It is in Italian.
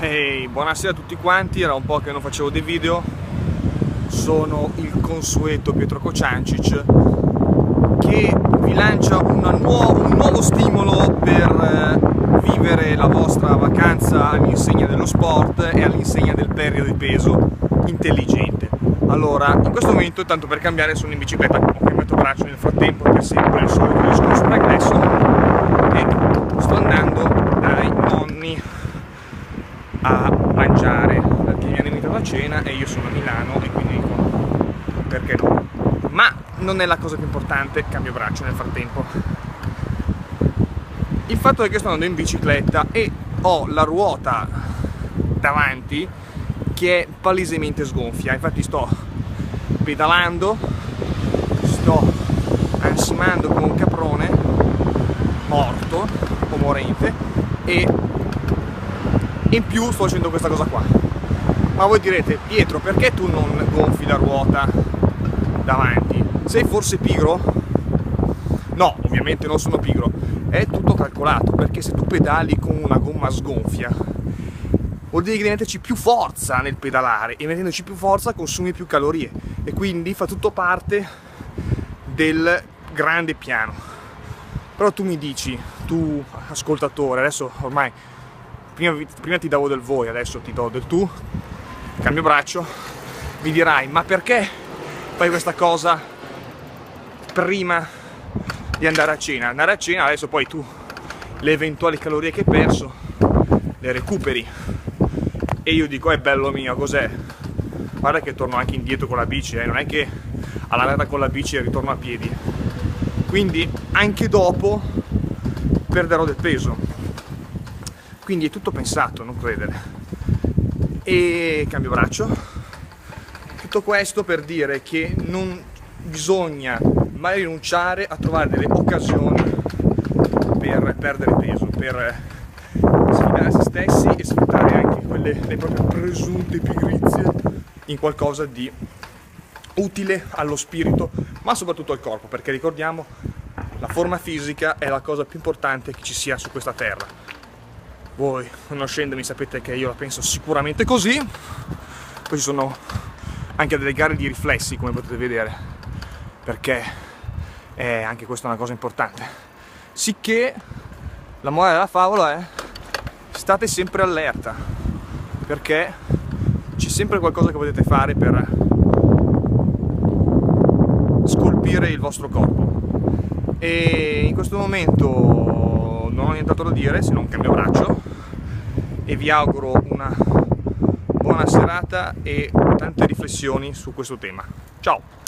Ehi, buonasera a tutti quanti, era un po' che non facevo dei video. Sono il consueto Pietro Kociancic che vi lancia un nuovo stimolo per vivere la vostra vacanza all'insegna dello sport e all'insegna del periodo di peso intelligente. Allora, in questo momento, tanto per cambiare, sono in bicicletta, ho cambiato braccio nel frattempo, che è sempre il solito discorso pregresso, e sto andando dai nonni a mangiare perché mi hanno invitato a cena e io sono a Milano e quindi dico perché no. Ma non è la cosa più importante, cambio braccio nel frattempo. Il fatto è che sto andando in bicicletta e ho la ruota davanti che è palesemente sgonfia, infatti sto pedalando, sto ansimando come un caprone morto o morente e in più sto facendo questa cosa qua. Ma voi direte: Pietro, perché tu non gonfi la ruota davanti? Sei forse pigro? No, ovviamente non sono pigro, è tutto calcolato, perché se tu pedali con una gomma sgonfia vuol dire che devi metterci più forza nel pedalare e mettendoci più forza consumi più calorie e quindi fa tutto parte del grande piano. Però tu mi dici, tu ascoltatore, adesso ormai prima ti davo del voi, adesso ti do del tu, cambio braccio, mi dirai: ma perché fai questa cosa prima di andare a cena? Andare a cena adesso poi tu le eventuali calorie che hai perso le recuperi. E io dico: è bello mio, cos'è? Guarda che torno anche indietro con la bici, non è che all'andata con la bici e ritorno a piedi. Quindi anche dopo perderò del peso. Quindi è tutto pensato, non credere. E cambio braccio. Tutto questo per dire che non bisogna mai rinunciare a trovare delle occasioni per perdere peso, per sfidare se stessi e sfruttare anche le proprie presunte pigrizie in qualcosa di utile allo spirito, ma soprattutto al corpo, perché ricordiamo, la forma fisica è la cosa più importante che ci sia su questa terra. Voi, conoscendomi, sapete che io la penso sicuramente così. Poi ci sono anche delle gare di riflessi, come potete vedere, perché anche questa è una cosa importante. Sicché la morale della favola è: state sempre allerta, perché c'è sempre qualcosa che potete fare per scolpire il vostro corpo. E in questo momento non ho nient'altro da dire se non cambio braccio e vi auguro una buona serata e tante riflessioni su questo tema. Ciao!